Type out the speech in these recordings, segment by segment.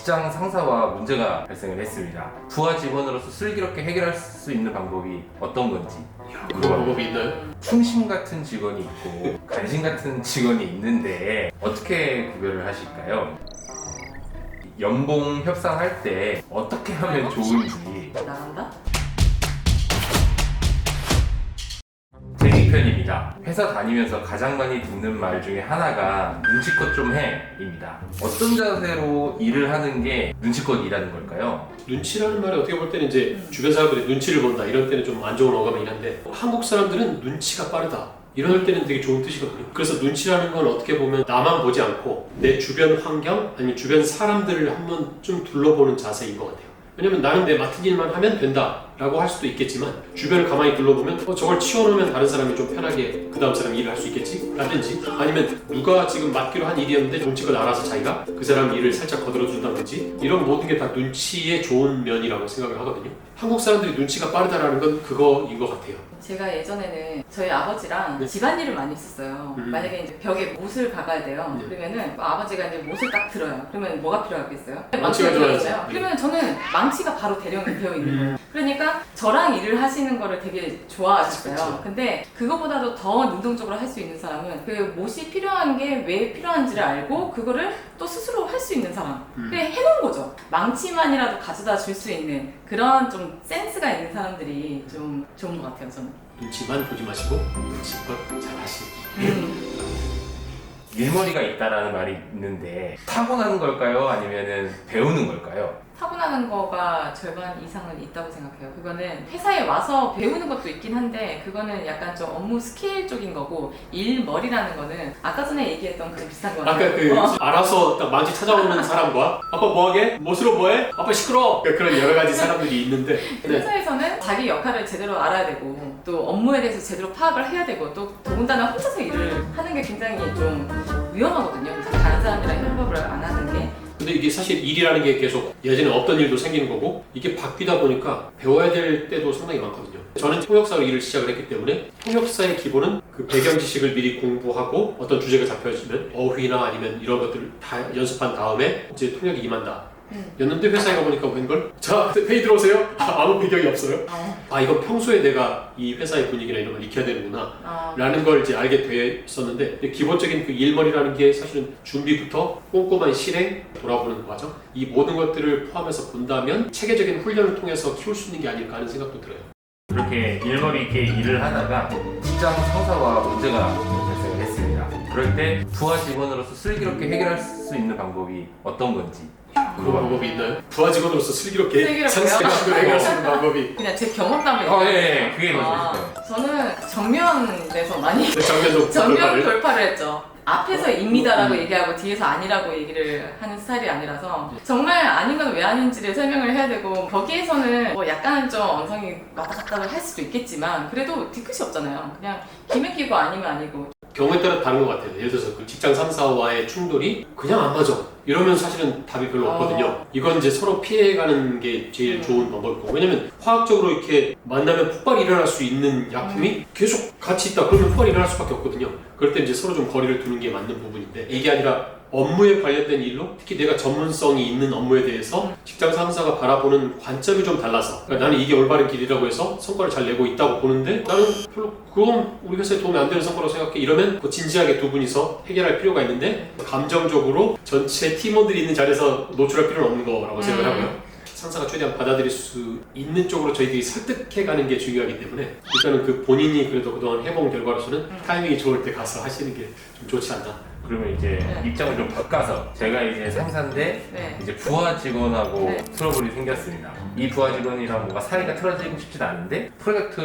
직장 상사와 문제가 발생을 했습니다. 부하 직원으로서 슬기롭게 해결할 수 있는 방법이 어떤 건지. 그런 방법이 있나요? 충심 같은 직원이 있고 간신 같은 직원이 있는데 어떻게 구별을 하실까요? 연봉 협상할 때 어떻게 하면 좋은지. 나간다? 재직편입니다. 회사 다니면서 가장 많이 듣는 말 중에 하나가 눈치껏 좀 해입니다. 어떤 자세로 일을 하는 게 눈치껏 일하는 걸까요? 눈치라는 말이 어떻게 볼 때는 이제 주변 사람들이 눈치를 본다 이런 때는 좀 안 좋은 어감이긴 한데 한국 사람들은 눈치가 빠르다 이럴 때는 되게 좋은 뜻이거든요. 그래서 눈치라는 건 어떻게 보면 나만 보지 않고 내 주변 환경 아니면 주변 사람들을 한번 좀 둘러보는 자세인 것 같아요. 왜냐면 나는 내 맡은 일만 하면 된다 라고 할 수도 있겠지만 주변을 가만히 둘러보면 저걸 치워놓으면 다른 사람이 좀 편하게 그 다음 사람이 일을 할 수 있겠지? 라든지 아니면 누가 지금 맡기로 한 일이었는데 눈치껏 알아서 자기가 그 사람 일을 살짝 거들어준다든지 이런 모든 게 다 눈치의 좋은 면이라고 생각을 하거든요. 한국 사람들이 눈치가 빠르다라는 건 그거인 것 같아요. 제가 예전에는 저희 아버지랑 네. 집안일을 많이 했었어요. 만약에 이제 벽에 못을 박아야 돼요. 네. 그러면은 아버지가 이제 못을 딱 들어요. 그러면 뭐가 필요하겠어요? 망치가 들어야죠. 들어야죠. 그러면 저는 망치가 바로 대령이 되어 있는 거예요. 그러니까 저랑 일을 하시는 거를 되게 좋아하셨어요. 그쵸. 근데 그거보다도 더 능동적으로 할 수 있는 사람은 그 못이 필요한 게 왜 필요한지를 알고 그거를 또 스스로 할 수 있는 사람. 그게 해놓은 거죠. 망치만이라도 가져다 줄 수 있는 그런 좀 센스가 있는 사람들이 좀 좋은 것 같아요, 저는. 눈치만 보지 마시고 눈치껏 잘 하시기. 일머리가 있다라는 말이 있는데 타고나는 걸까요? 아니면은 배우는 걸까요? 타고나는 거가 절반 이상은 있다고 생각해요. 그거는 회사에 와서 배우는 것도 있긴 한데 그거는 약간 좀 업무 스케일 쪽인 거고 일머리라는 거는 아까 전에 얘기했던 그 비슷한 거 같아요. 아까 그 알아서 딱 망치 찾아오는 사람과 아빠 뭐하게? 못으로 뭐해? 아빠 시끄러워! 그러니까 그런 여러 가지 사람들이 있는데 네. 회사에서는 자기 역할을 제대로 알아야 되고 또 업무에 대해서 제대로 파악을 해야 되고 또 더군다나 혼자서 일을 하는 게 굉장히 좀 위험하거든요. 다른 사람이랑 협업을 안 하는 게. 근데 이게 사실 일이라는 게 계속 예전에 없던 일도 생기는 거고 이게 바뀌다 보니까 배워야 될 때도 상당히 많거든요. 저는 통역사로 일을 시작을 했기 때문에 통역사의 기본은 그 배경 지식을 미리 공부하고 어떤 주제가 잡혀지면 어휘나 아니면 이런 것들을 다 연습한 다음에 이제 통역에 임한다. 였는데 회사에 가보니까 웬걸? 자, 회의 들어오세요? 아무 배경이 없어요. 아, 이건 평소에 내가 이 회사의 분위기나 이런 걸 익혀야 되는구나 라는 걸 이제 알게 됐었는데 기본적인 그 일머리라는 게 사실은 준비부터 꼼꼼한 실행, 돌아보는 과정 이 모든 것들을 포함해서 본다면 체계적인 훈련을 통해서 키울 수 있는 게 아닐까 하는 생각도 들어요. 그렇게 일머리 있게 일을 하다가 직장 상사와 문제가 발생을 했습니다. 그럴 때 부하 직원으로서 슬기롭게 해결할 수 있는 방법이 어떤 건지. 그 방법이 있나요? 부하 직원으로서 슬기롭게 슬기롭게요? 상사를 해결할 수 있는 방법이 그냥 제 경험담을 예, 그게 먼저 있어요. 저는 정면에서 많이 정면 정면 돌파를 했죠. 앞에서 입니다라고 얘기하고 뒤에서 아니라고 얘기를 하는 스타일이 아니라서 정말 아닌 건 왜 아닌지를 설명을 해야 되고 거기에서는 뭐 약간은 좀 언성이 왔다 갔다 할 수도 있겠지만 그래도 뒤끝이 없잖아요. 그냥 김에 끼고 아니면 아니고. 경우에 따라 다른 것 같아요. 예를 들어서 그 직장 3사와의 충돌이 그냥 안 맞아. 이러면 사실은 답이 별로 없거든요. 이건 이제 서로 피해가는 게 제일 좋은 방법이고 왜냐면 화학적으로 이렇게 만나면 폭발이 일어날 수 있는 약품이 계속 같이 있다 그러면 폭발이 일어날 수밖에 없거든요. 그럴 때 이제 서로 좀 거리를 두는 게 맞는 부분인데 이게 아니라 업무에 관련된 일로 특히 내가 전문성이 있는 업무에 대해서 직장 상사가 바라보는 관점이 좀 달라서 그러니까 나는 이게 올바른 길이라고 해서 성과를 잘 내고 있다고 보는데 나는 별로 그건 우리 회사에 도움이 안 되는 성과라고 생각해. 이러면 그 진지하게 두 분이서 해결할 필요가 있는데 감정적으로 전체 팀원들이 있는 자리에서 노출할 필요는 없는 거라고 생각을 하고요. 상사가 최대한 받아들일 수 있는 쪽으로 저희들이 설득해가는 게 중요하기 때문에 일단은 그 본인이 그래도 그동안 해본 결과로서는 타이밍이 좋을 때 가서 하시는 게 좀 좋지 않나. 그러면 이제 입장을 좀 바꿔서 제가 이제 상사인데 이제 부하 직원하고 트러블이 생겼습니다. 이 부하 직원이랑 뭔가 사이가 틀어지고 싶지도 않은데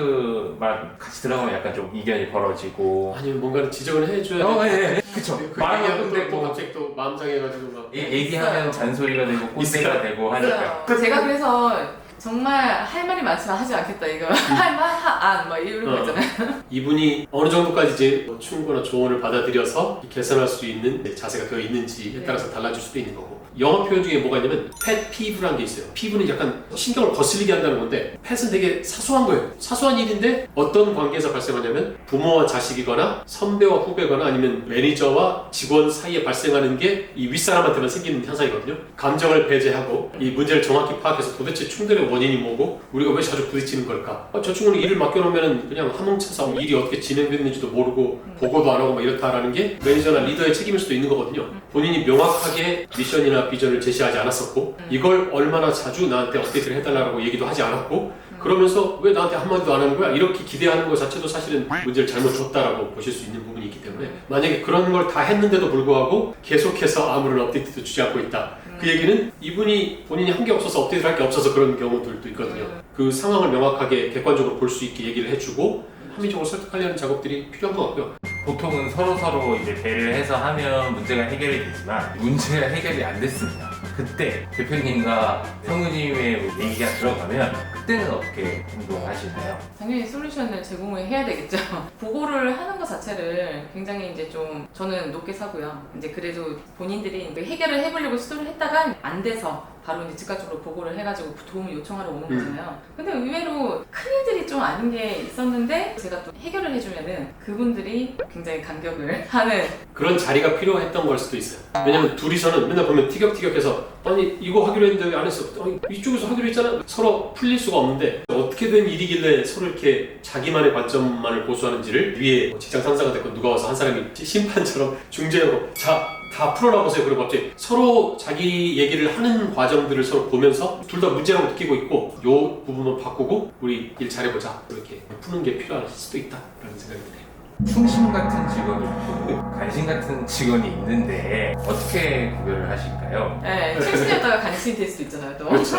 프로젝트만 같이 들어가면 약간 좀 이견이 벌어지고 아니면 뭔가를 지적을 해줘야 돼. 그쵸. 그 말은 얘기하면 없는데 또 뭐 갑자기 또 마음 상해가지고 막 얘기하면 잔소리가 되고 꼰대가 되고 하니까. 제가 그래서 정말 할 말이 많지만 하지 않겠다 이거 할 말 안 막 이런 거 있잖아요. 이분이 어느 정도까지 이제 뭐 충고나 조언을 받아들여서 개선할 수 있는 자세가 되어 있는지에 따라서 달라질 수도 있는 거고. 영어 표현 중에 뭐가 있냐면 펫 피부라는 게 있어요. 피부는 약간 신경을 거슬리게 한다는 건데 펫은 되게 사소한 거예요. 사소한 일인데 어떤 관계에서 발생하냐면 부모와 자식이거나 선배와 후배거나 아니면 매니저와 직원 사이에 발생하는 게 이 윗사람한테만 생기는 현상이거든요. 감정을 배제하고 이 문제를 정확히 파악해서 도대체 충돌의 원인이 뭐고 우리가 왜 자주 부딪히는 걸까? 저 친구는 일을 맡겨놓으면 그냥 화뭉쳐서 일이 어떻게 진행됐는지도 모르고 보고도 안 하고 막 이렇다라는 게 매니저나 리더의 책임일 수도 있는 거거든요. 본인이 명확하게 미션이나 비전을 제시하지 않았었고 이걸 얼마나 자주 나한테 업데이트를 해달라고 얘기도 하지 않았고 그러면서 왜 나한테 한마디도 안 하는 거야? 이렇게 기대하는 것 자체도 사실은 문제를 잘못 줬다라고 보실 수 있는 부분이 있기 때문에 만약에 그런 걸 다 했는데도 불구하고 계속해서 아무런 업데이트도 주지 않고 있다. 그 얘기는 이분이 본인이 한 게 없어서 업데이트를 할 게 없어서 그런 경우들도 있거든요. 그 상황을 명확하게 객관적으로 볼 수 있게 얘기를 해주고 합리적으로 설득하려는 작업들이 필요한 것 같고요. 보통은 서로 이제 배려를 해서 하면 문제가 해결이 되지만 문제가 해결이 안 됐습니다. 그때 대표님과 성우님의 얘기가 들어가면 그때는 어떻게 행동하시나요? 당연히 솔루션을 제공을 해야 되겠죠. 보고를 하는 것 자체를 굉장히 이제 좀 저는 높게 사고요. 이제 그래도 본인들이 해결을 해보려고 시도를 했다가 안 돼서 바로 이제 즉각적으로 보고를 해가지고 도움을 요청하러 오는 거잖아요. 근데 의외로 큰일들이 좀 아닌 게 있었는데 제가 또 해결을 해주면은 그분들이 굉장히 감격을 하는 그런 자리가 필요했던 걸 수도 있어요. 왜냐면 둘이서는 맨날 보면 티격태격해서 아니 이거 하기로 했는데 왜 안 했어? 아니 이쪽에서 하기로 했잖아. 서로 풀릴 수가 없는데 어떻게 된 일이길래 서로 이렇게 자기만의 관점만을 고수하는지를 위에 뭐 직장 상사가 됐건 누가 와서 한 사람이 심판처럼 중재하고 자 다 풀어나보세요. 그리고 갑자기 서로 자기 얘기를 하는 과정들을 서로 보면서 둘 다 문제라고 느끼고 있고 요 부분만 바꾸고 우리 일 잘해보자 이렇게 푸는 게 필요할 수도 있다라는 생각이 드네요. 충심 같은 직원이 있고 간신 같은 직원이 있는데 어떻게 구별을 하실까요? 네, 출신이었다가 간신이 될 수도 있잖아요. 또 그렇죠.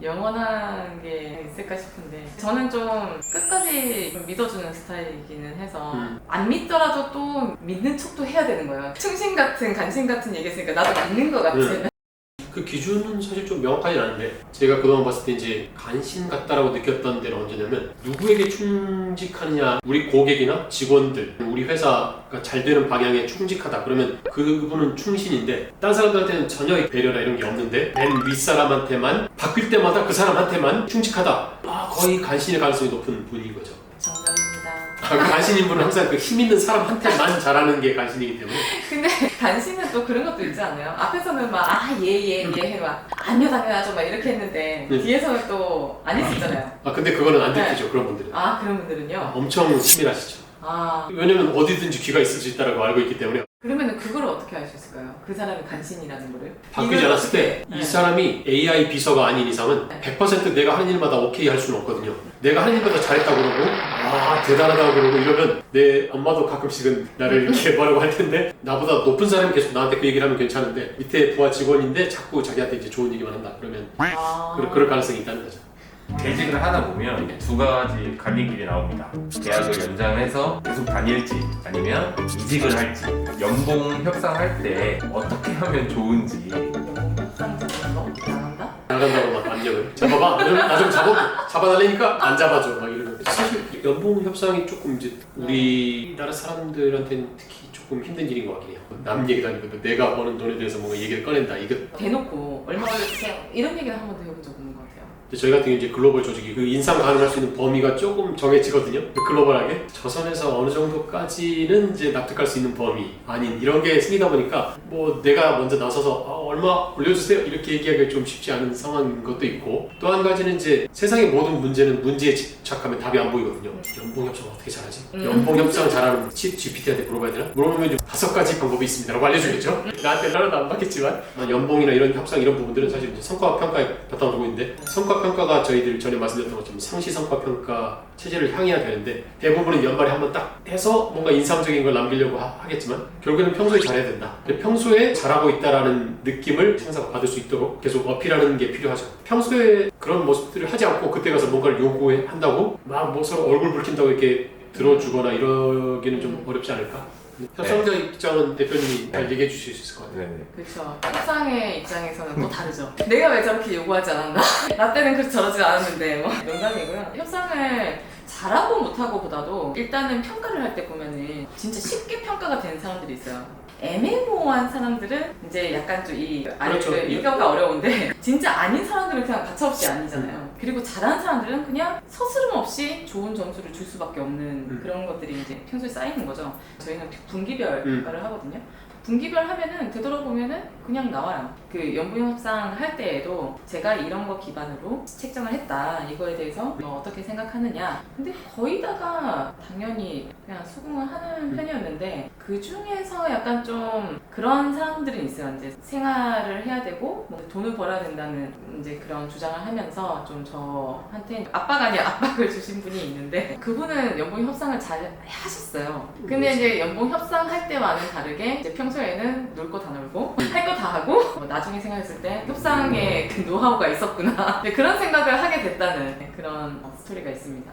영원한 게 있을까 싶은데 저는 좀 끝까지 좀 믿어주는 스타일이기는 해서 안 믿더라도 또 믿는 척도 해야 되는 거예요. 충신 같은 간신 같은 얘기했으니까 나도 믿는 것 같아. 그 기준은 사실 좀 명확하진 않은데 제가 그동안 봤을 때 이제 간신 같다라고 느꼈던 데는 언제냐면 누구에게 충직하느냐 우리 고객이나 직원들 우리 회사가 잘 되는 방향에 충직하다 그러면 그분은 충신인데 딴 사람들한테는 전혀 배려나 이런 게 없는데 맨 윗사람한테만 바뀔 때마다 그 사람한테만 충직하다 거의 간신일 가능성이 높은 분인 거죠. 정답입니다. 그 간신인 분은 항상 그 힘 있는 사람한테만 잘하는 게 간신이기 때문에 근데 간신은 또 그런 것도 있지 않아요? 앞에서는 막 해 막 아니요 당연하죠 막 이렇게 했는데 뒤에서는 또 아닐 수 있잖아요. 근데 그거는 안 들키죠. 그런 분들은 그런 분들은요? 엄청 치밀하시죠. 왜냐면 어디든지 귀가 있을 수 있다고 알고 있기 때문에 그러면 그걸 어떻게 알 수 있을까요? 그 사람이 간신이라는 거를? 바뀌지 않았을 때 이 사람이 AI 비서가 아닌 이상은 100% 내가 하는 일마다 오케이 할 수는 없거든요. 내가 하는 일마다 잘했다고 그러고 대단하다고 그러고 이러면 내 엄마도 가끔씩은 나를 이렇게 뭐라고 할 텐데 나보다 높은 사람이 계속 나한테 그 얘기를 하면 괜찮은데 밑에 부하 직원인데 자꾸 자기한테 이제 좋은 얘기만 한다 그러면 그럴 가능성이 있다는 거죠. 재직을 하다 보면 두 가지 갈림길이 나옵니다. 계약을 연장해서 계속 다닐지 아니면 이직을 할지 연봉 협상할 때 어떻게 하면 좋은지 협상 너 나간다? 나간다고 막 압력을 잡아봐 나 좀 잡아달라니까 안 잡아줘 막 이러면 사실 연봉 협상이 조금 이제 우리나라 사람들한테는 특히 조금 힘든 일인 것 같긴 해요. 남 얘기도 아니고 내가 버는 돈에 대해서 뭔가 얘기를 꺼낸다 이거 대놓고 얼마 걸려주세요 이런 얘기를 한 번도 해본 적 없는 것 같아요. 저희 같은 경우 이제 글로벌 조직이 그 인상 가능할 수 있는 범위가 조금 정해지거든요. 글로벌하게 저 선에서 어느 정도까지는 이제 납득할 수 있는 범위 아닌 이런 게 생기다 보니까 뭐 내가 먼저 나서서 얼마 올려주세요 이렇게 얘기하기가 좀 쉽지 않은 상황인 것도 있고 또 한 가지는 이제 세상의 모든 문제는 문제에 집착하면 답이 안 보이거든요. 연봉 협상 어떻게 잘하지? 연봉 협상 잘하는 칩 GPT한테 물어봐야 되나? 물어보면 좀 5가지 방법이 있습니다라고 알려주겠죠. 나한테는 하나도 안 받겠지만 연봉이나 이런 협상 이런 부분들은 사실 이제 성과 평가에 바탕을 두고 있는데 성과 평가가 저희들 전에 말씀드렸던 것처럼 상시 성과 평가 체제를 향해야 되는데 대부분은 연말에 한번 딱 해서 뭔가 인상적인 걸 남기려고 하겠지만 결국에는 평소에 잘해야 된다. 근데 평소에 잘하고 있다라는 느낌을 상사가 받을 수 있도록 계속 어필하는 게 필요하죠. 평소에 그런 모습들을 하지 않고 그때 가서 뭔가를 요구한다고 막 뭐 서로 얼굴 붉힌다고 이렇게 들어주거나 이러기는 좀 어렵지 않을까 협상자 입장은 대표님이 잘 얘기해 주실 수 있을 것 같아요. 네네. 그렇죠. 협상의 입장에서는 또 다르죠. 내가 왜 저렇게 요구하지 않았나? 나 때는 그렇게 저러지 않았는데 뭐 농담이고요. 협상을 잘하고 못하고 보다도 일단은 평가를 할 때 보면은 진짜 쉽게 평가가 되는 사람들이 있어요. 애매모호한 사람들은 이제 약간 좀 그렇죠. 이거가 어려운데 진짜 아닌 사람들은 그냥 가차없이 아니잖아요. 그리고 잘하는 사람들은 그냥 서스름 없이 좋은 점수를 줄 수밖에 없는 그런 것들이 이제 평소에 쌓이는 거죠. 저희는 분기별 평가를 하거든요. 분기별 하면은 되돌아보면은 그냥 나와요. 그 연봉 협상 할 때에도 제가 이런 거 기반으로 책정을 했다. 이거에 대해서 너 어떻게 생각하느냐. 근데 거의 다가 당연히 그냥 수긍을 하는 편이었는데 그 중에서 약간 좀 그런 사람들이 있어요. 이제 생활을 해야 되고 뭐 돈을 벌어야 된다는 이제 그런 주장을 하면서 좀 저한테 압박 아닌 압박을 주신 분이 있는데 그분은 연봉 협상을 잘 하셨어요. 근데 이제 연봉 협상할 때와는 다르게 이제 평소에는 놀 거 다 놀고 할 거 다 하고 뭐 나중에 생각했을 때 협상에 그 노하우가 있었구나 그런 생각을 하게 됐다는 그런 스토리가 있습니다.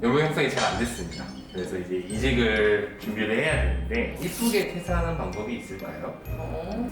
연봉 형성이 잘 안 됐습니다. 그래서 이제 이직을 준비를 해야 되는데 이쁘게 퇴사하는 방법이 있을까요?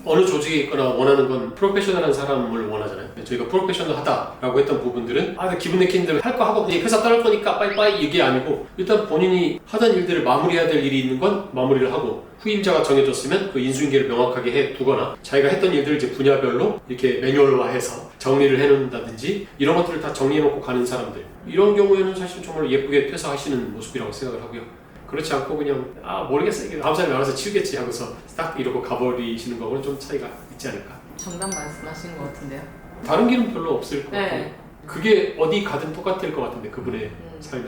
어느 조직에 있거나 원하는 건 프로페셔널한 사람을 원하잖아요. 저희가 프로페셔널하다라고 했던 부분들은 기분 내키는 대로 할 거 하고 그냥 회사 떠날 거니까 빠이빠이 이게 아니고 일단 본인이 하던 일들을 마무리해야 될 일이 있는 건 마무리를 하고 후임자가 정해졌으면 그 인수인계를 명확하게 해두거나 자기가 했던 일들을 이제 분야별로 이렇게 매뉴얼화해서 정리를 해놓는다든지 이런 것들을 다 정리해놓고 가는 사람들 이런 경우에는 사실 정말 예쁘게 퇴사하시는 모습이라고 생각을 하고요. 그렇지 않고 그냥 모르겠어 이게 다음 사람이 알아서 치우겠지 하고서 딱 이러고 가버리시는 거하고는 좀 차이가 있지 않을까. 정답 말씀하시는 것 같은데요. 다른 길은 별로 없을 것 같아요. 네. 그게 어디 가든 똑같을 것 같은데 그분의 삶에.